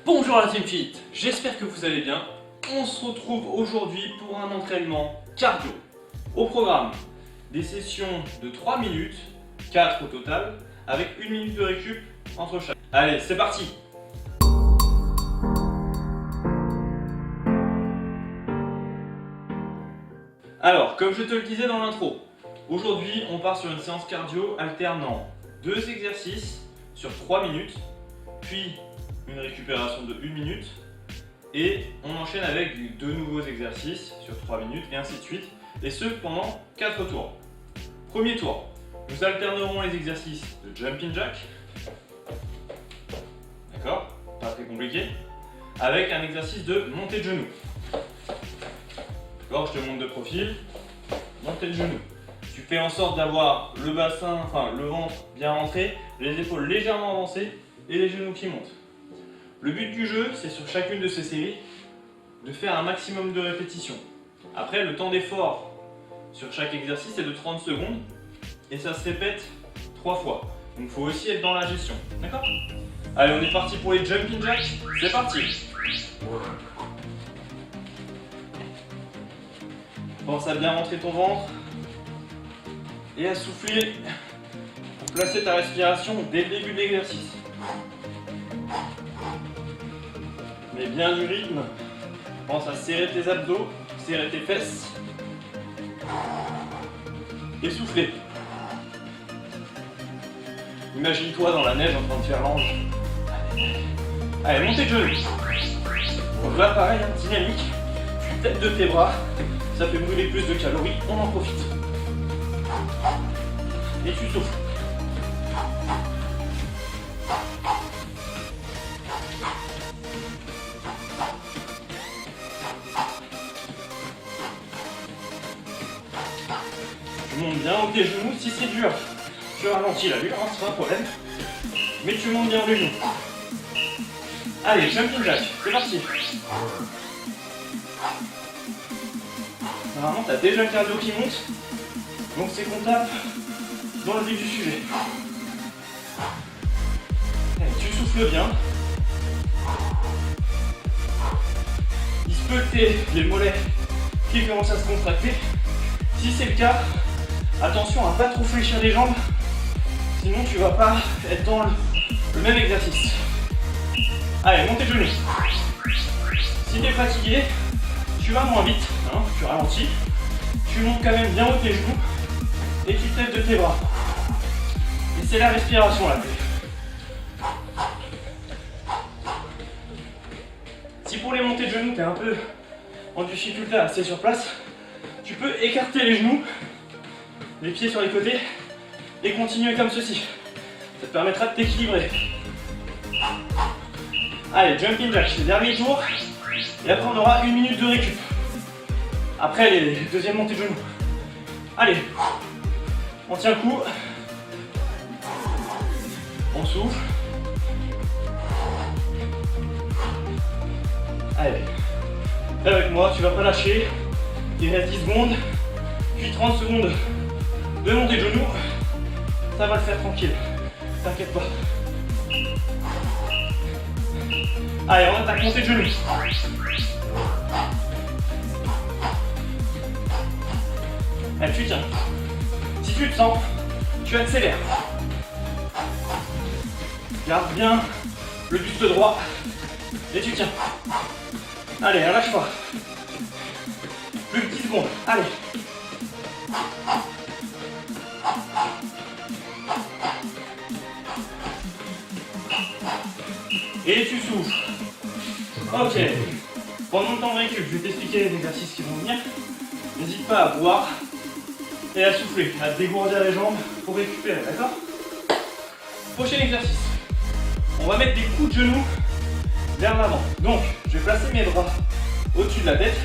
Bonjour la Team Fit, j'espère que vous allez bien. On se retrouve aujourd'hui pour un entraînement cardio. Au programme, des sessions de 3 minutes, 4 au total, avec 1 minute de récup entre chaque. Allez, c'est parti! Alors, comme je te le disais dans l'intro, aujourd'hui on part sur une séance cardio alternant 2 exercices sur 3 minutes, puis une récupération de 1 minute, et on enchaîne avec 2 nouveaux exercices sur 3 minutes, et ainsi de suite, et ce pendant 4 tours. Premier tour, nous alternerons les exercices de jumping jack, d'accord, pas très compliqué, avec un exercice de montée de genoux. D'accord, je te montre de profil, montée de genoux. Tu fais en sorte d'avoir le bassin, enfin le ventre bien rentré, les épaules légèrement avancées et les genoux qui montent. Le but du jeu, c'est sur chacune de ces séries de faire un maximum de répétitions. Après, le temps d'effort sur chaque exercice est de 30 secondes et ça se répète 3 fois. Donc il faut aussi être dans la gestion. D'accord ? Allez, on est parti pour les jumping jacks. C'est parti. Pense à bien rentrer ton ventre et à souffler pour placer ta respiration dès le début de l'exercice. Mets bien du rythme. Pense à serrer tes abdos, serrer tes fesses. Et souffler. Imagine-toi dans la neige en train de faire l'ange. Allez, montez de genoux. Donc là, pareil, dynamique. Tu têtes de tes bras. Ça fait brûler plus de calories. On en profite. Et tu souffles. Tu montes bien haut tes genoux, si c'est dur, tu ralentis la lueur, c'est pas un problème. Mais tu montes bien les genoux. Allez, jumping jack, c'est parti. Normalement, tu as déjà le cardio qui monte, donc c'est qu'on tape dans le vif du sujet. Allez, tu souffles bien. Il se peut que tu aies les mollets qui commencent à se contracter. Si c'est le cas, attention à ne pas trop fléchir les jambes, sinon tu vas pas être dans le même exercice. Allez, montez de genoux. Si tu es fatigué, tu vas moins vite, hein, tu ralentis, tu montes quand même bien haut tes genoux et tu têtes de tes bras. Et c'est la respiration la clé. Si pour les montées de genoux, tu es un peu en difficulté à rester sur place, tu peux écarter les genoux, les pieds sur les côtés et continuer comme ceci. Ça te permettra de t'équilibrer. Allez, jumping jack, c'est le dernier tour. Et après on aura 1 minute de récup. Après les deuxièmes montées de genoux. Allez, on tient le coup. On souffle. Allez, avec moi, tu vas pas lâcher. Il reste 10 secondes, puis 30 secondes de montée de genoux. Ça va le faire tranquille, t'inquiète pas. Allez, on attaque montée de genoux. Allez, tu tiens. Si tu te sens, tu accélères. Garde bien le buste droit et tu tiens. Allez, lâche pas. Plus que 10 secondes, allez. Et tu souffles. Ok. Pendant le temps de récup, je vais t'expliquer les exercices qui vont venir. N'hésite pas à boire et à souffler, à te dégourdir les jambes pour récupérer, d'accord? Prochain exercice. On va mettre des coups de genoux vers l'avant. Donc, je vais placer mes bras au-dessus de la tête.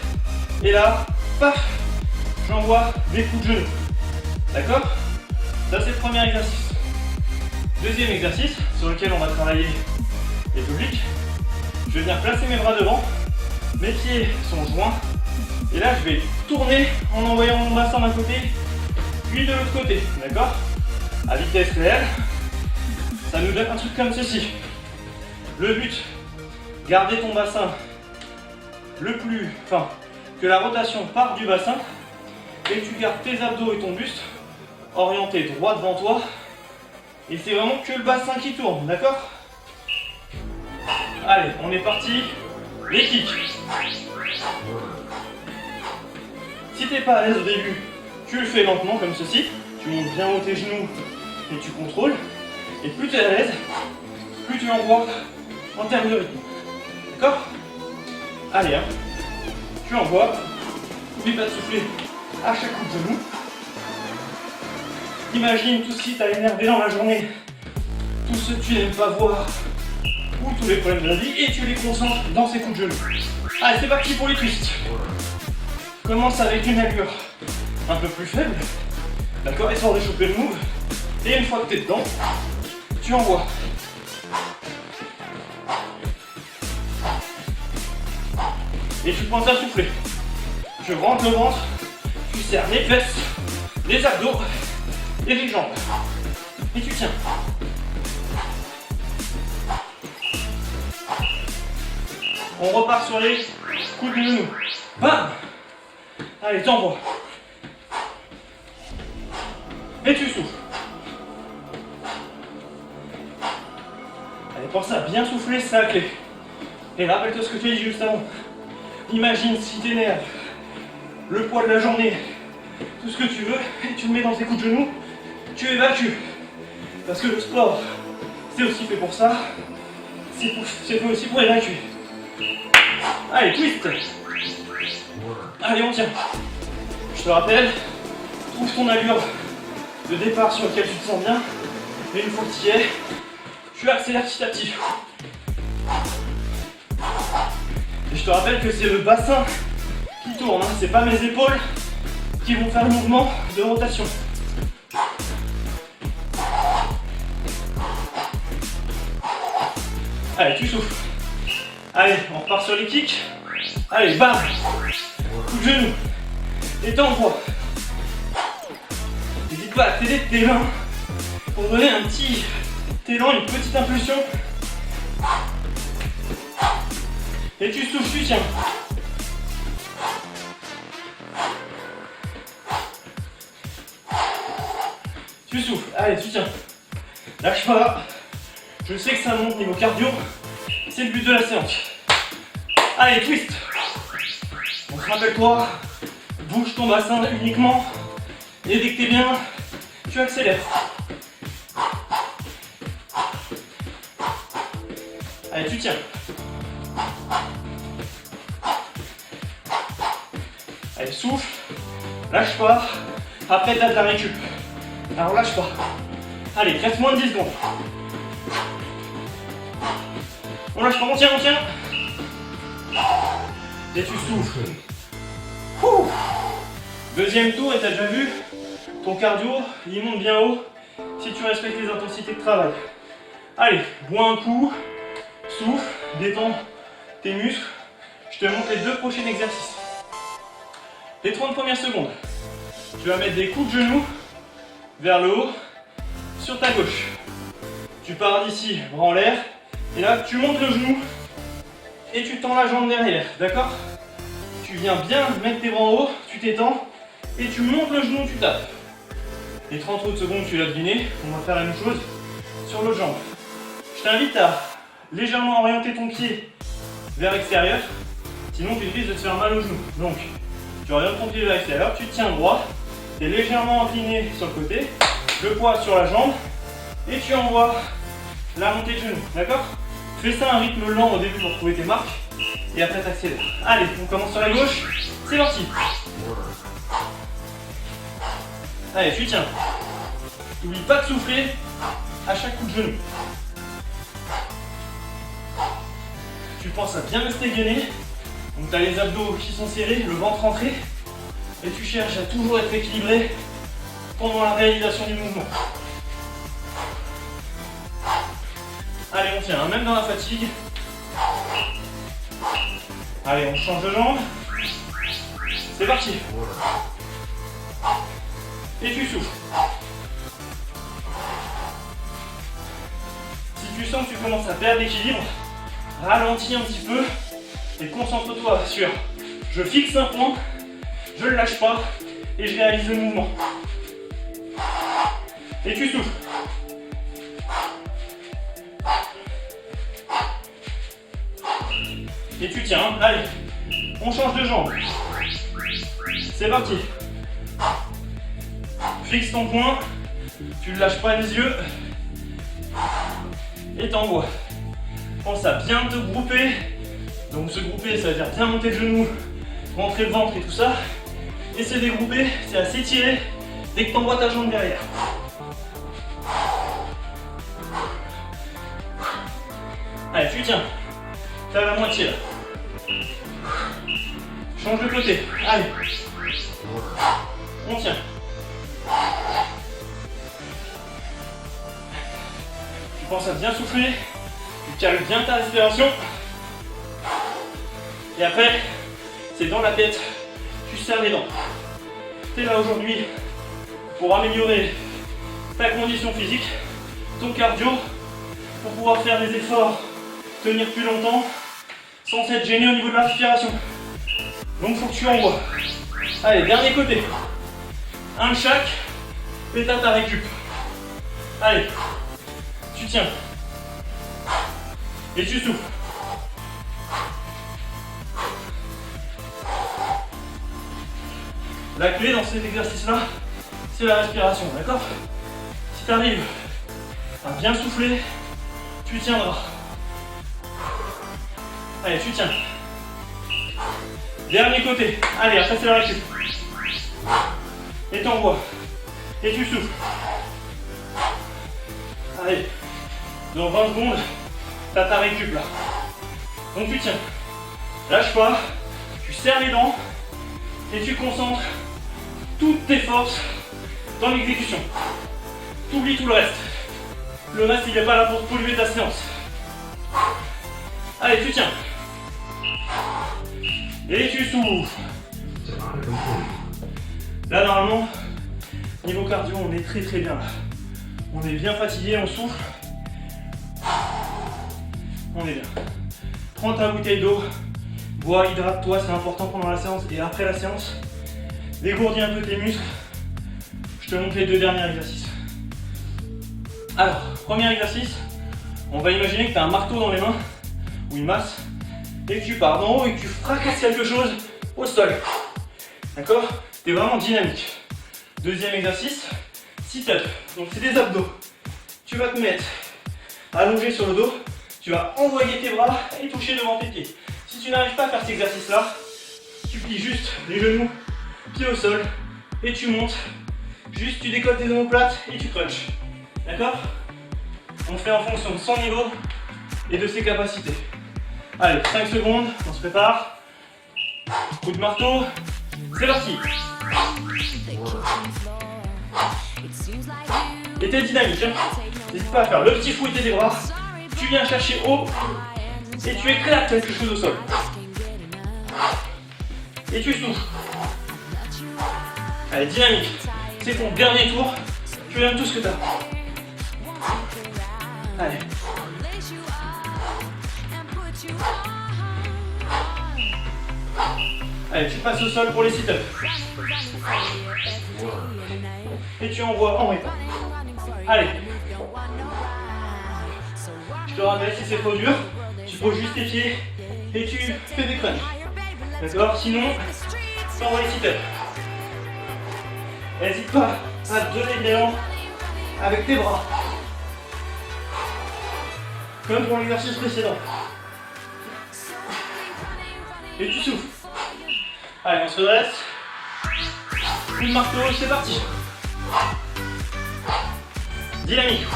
Et là, paf, j'envoie des coups de genoux. D'accord? Ça, c'est le premier exercice. Deuxième exercice, sur lequel on va travailler les obliques. Je vais venir placer mes bras devant. Mes pieds sont joints. Et là, je vais tourner en envoyant mon bassin d'un côté, puis de l'autre côté. D'accord? À vitesse réelle, ça nous donne un truc comme ceci. Le but garder ton bassin que la rotation parte du bassin et tu gardes tes abdos et ton buste orientés droit devant toi. Et c'est vraiment que le bassin qui tourne, d'accord? Allez, on est parti. Les kicks. Si t'es pas à l'aise au début, tu le fais lentement comme ceci. Tu montes bien haut tes genoux et tu contrôles. Et plus tu es à l'aise, plus tu envoies en termes de rythme. D'accord? Allez, hein. Tu envoies. N'oublie pas de souffler à chaque coup de genou. Imagine tout ce qui t'a énervé dans la journée, tout ce que tu n'aimes pas voir, ou tous les problèmes de la vie, et tu les concentres dans ces coups de genou. Allez, c'est parti pour les twists. Commence avec une allure un peu plus faible, d'accord, histoire de choper le move. Et une fois que tu es dedans, tu envoies. Et tu penses à souffler. Tu rentres le ventre, tu serres les fesses, les abdos et les jambes. Et tu tiens. On repart sur les coups de genou. Bam! Allez, t'envoies. Et tu souffles. Allez, pense à bien souffler, c'est la clé. Et rappelle-toi ce que tu as dit juste avant. Imagine si t'énerves, le poids de la journée, tout ce que tu veux, et tu le mets dans tes coups de genoux, tu évacues. Parce que le sport, c'est aussi fait pour ça, c'est fait aussi pour évacuer. Allez, twist. Allez, on tient. Je te rappelle, trouve ton allure de départ sur lequel tu te sens bien, et une fois que tu y es, tu accélères petit à petit. Et je te rappelle que c'est le bassin qui tourne, hein. C'est pas mes épaules qui vont faire le mouvement de rotation. Allez, tu souffles. Allez, on repart sur les kicks. Allez, bam. Coup de genou. Et t'envoies. N'hésite pas à t'aider de tes mains pour donner un petit élan, une petite impulsion. Et tu souffles, tu tiens. Tu souffles, allez, tu tiens. Lâche pas. Je sais que ça monte niveau cardio. C'est le but de la séance. Allez, twist. On se rappelle-toi, bouge ton bassin uniquement. Et dès que t'es bien, tu accélères. Allez, tu tiens. Allez, souffle. Lâche pas. Après, t'as de la récup. Alors, lâche pas. Allez, reste moins de 10 secondes. On lâche pas, on tient, on tient. Et tu souffles. Ouh. Deuxième tour, et t'as déjà vu, ton cardio, il monte bien haut si tu respectes les intensités de travail. Allez, bois un coup, souffle, détends tes muscles. Je te montre les deux prochains exercices. Les 30 premières secondes, tu vas mettre des coups de genoux vers le haut sur ta gauche. Tu pars d'ici, bras en l'air, et là tu montes le genou et tu tends la jambe derrière, d'accord? Tu viens bien mettre tes bras en haut, tu t'étends et tu montes le genou, tu tapes. Les 30 autres secondes, tu l'as deviné, on va faire la même chose sur l'autre jambe. Je t'invite à légèrement orienter ton pied vers l'extérieur, sinon tu risques de te faire mal au genou. Donc, tu orientes ton pied vers l'extérieur, tu tiens droit, tu es légèrement incliné sur le côté, le poids sur la jambe, et tu envoies la montée de genou, d'accord? Fais ça à un rythme lent au début pour trouver tes marques, et après t'accélères. Allez, on commence sur la gauche, c'est parti. Allez, tu tiens. N'oublie pas de souffler à chaque coup de genou. Tu penses à bien rester gainé. Donc tu as les abdos qui sont serrés, le ventre rentré. Et tu cherches à toujours être équilibré pendant la réalisation du mouvement. Allez, on tient, hein, même dans la fatigue. Allez, on change de jambe. C'est parti. Et tu souffles. Si tu sens que tu commences à perdre l'équilibre, Ralentis un petit peu et concentre-toi sur je fixe un point, je ne le lâche pas et je réalise le mouvement. Et tu souffles. Et tu tiens. Allez, on change de jambe. C'est parti. Fixe ton point, tu ne lâches pas les yeux et t'envoies. Pense à bien te grouper. Donc se grouper, ça veut dire bien monter le genou, rentrer le ventre et tout ça. Et se dégrouper, c'est à s'étirer dès que tu envoies ta jambe derrière. Allez, tu tiens. T'as la moitié là. Change de côté. Allez. On tient. Tu penses à bien souffler. Tu calmes bien ta respiration. Et après, c'est dans la tête. Tu serres les dents. Tu es là aujourd'hui pour améliorer ta condition physique, ton cardio, pour pouvoir faire des efforts, tenir plus longtemps, sans être gêné au niveau de la respiration. Donc il faut que tu envoies. Allez, dernier côté. Un de chaque, et t'as ta récup. Allez, tu tiens. Et tu souffles. La clé dans cet exercice-là, c'est la respiration, d'accord? Si tu arrives à bien souffler, tu tiendras. Allez, tu tiens. Dernier côté. Allez, après c'est la récup. Et t'envoies. Et tu souffles. Allez. Dans 20 secondes, t'as ta récup là. Donc tu tiens. Lâche pas. Tu serres les dents. Et tu concentres toutes tes forces dans l'exécution. T'oublies tout le reste. Le reste, il n'est pas là pour polluer ta séance. Allez, tu tiens. Et tu souffles. Là, normalement, niveau cardio, on est très bien là. On est bien fatigué, on souffle. On est bien. Prends ta bouteille d'eau. Bois, hydrate-toi, c'est important pendant la séance et après la séance. Dégourdis un peu tes muscles. Je te montre les deux derniers exercices. Alors, premier exercice, on va imaginer que tu as un marteau dans les mains, ou une masse, et que tu pars d'en haut et que tu fracasses quelque chose au sol. D'accord? Tu es vraiment dynamique. Deuxième exercice, sit-up. Donc c'est des abdos. Tu vas te mettre allongé sur le dos, tu vas envoyer tes bras et toucher devant tes pieds. Si tu n'arrives pas à faire cet exercice-là, tu plies juste les genoux, pieds au sol, et tu montes. Juste tu décolles tes omoplates et tu crunches. D'accord? On fait en fonction de son niveau et de ses capacités. Allez, 5 secondes, on se prépare. Coup de marteau, c'est parti. Et t'es dynamique, hein? N'hésite pas à faire le petit fouetté des bras. Tu viens chercher haut et tu éclates quelque chose au sol. Et tu souffles. Allez, dynamique. C'est ton dernier tour. Tu donnes tout ce que tu as. Allez. Allez, tu passes au sol pour les sit-ups. Et tu envoies en rythme. Allez. Je te rappelle, si c'est trop dur, tu poses juste tes pieds et tu fais des crunchs. D'accord? Sinon, tu envoies les sit-ups. N'hésite pas à te donner de l'élan avec tes bras. Comme pour l'exercice précédent. Et tu souffles. Allez, on se redresse. Coup de marteau, c'est parti. Dynamique.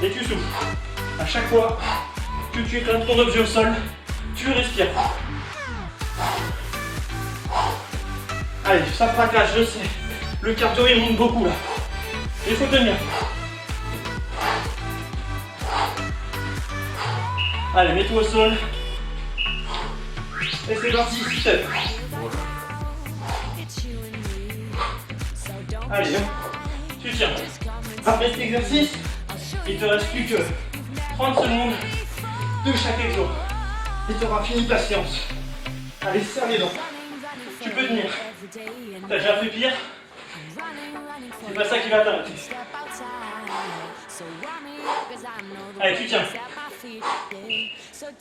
Et tu souffles. À chaque fois que tu éclates ton objet au sol, tu respires. Allez, ça fracasse, je sais. Le cardio il monte beaucoup là. Il faut tenir. Allez, mets-toi au sol. Et c'est parti, sit-up. Allez, tu tiens. Après cet exercice, Il te reste plus que 30 secondes de chaque exo. Et tu auras fini ta séance. Allez, serre les dents. Tu peux tenir. T'as déjà fait pire. C'est pas ça qui va t'arrêter. Allez, tu tiens.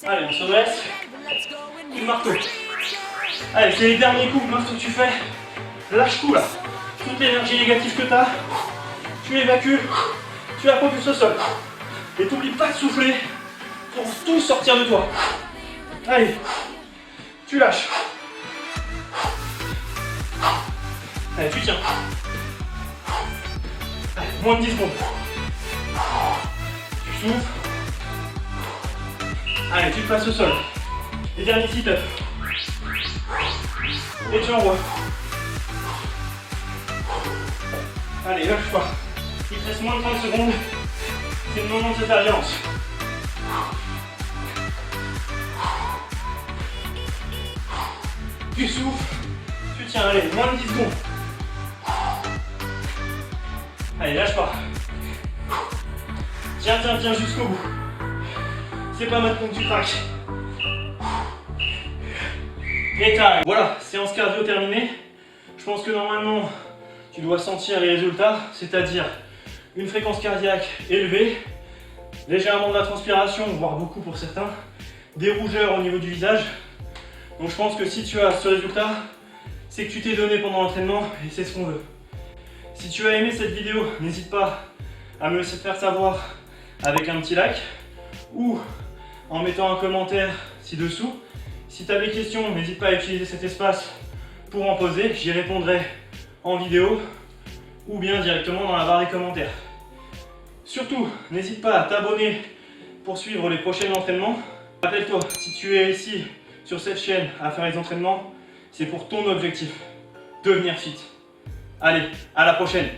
Allez, on se redresse. Coup de marteau. Allez, c'est les derniers coups de marteau que tu fais. Lâche tout là. Toute l'énergie négative que tu as, tu l'évacues, tu la propulses au sol. Et t'oublies pas de souffler pour tout sortir de toi. Allez, tu lâches. Allez, tu tiens. Allez, moins de 10 secondes. Tu souffles. Allez, tu te passes au sol. Les derniers sit-ups. Et tu envoies. Allez, lâche pas. Il te reste moins de 30 secondes. C'est le moment de se faire violence. Tu souffles. Tu tiens, allez, moins de 10 secondes. Allez, lâche pas. Tiens, tiens, tiens jusqu'au bout. C'est pas maintenant que tu craques. Et time. Voilà, séance cardio terminée. Je pense que normalement, tu dois sentir les résultats, c'est-à-dire une fréquence cardiaque élevée, légèrement de la transpiration, voire beaucoup pour certains, des rougeurs au niveau du visage. Donc je pense que si tu as ce résultat, c'est que tu t'es donné pendant l'entraînement et c'est ce qu'on veut. Si tu as aimé cette vidéo, n'hésite pas à me le faire savoir avec un petit like ou en mettant un commentaire ci-dessous. Si tu as des questions, n'hésite pas à utiliser cet espace pour en poser, j'y répondrai en vidéo ou bien directement dans la barre des commentaires. Surtout, n'hésite pas à t'abonner pour suivre les prochains entraînements. Rappelle-toi, si tu es ici sur cette chaîne à faire les entraînements, c'est pour ton objectif, devenir fit. Allez, à la prochaine!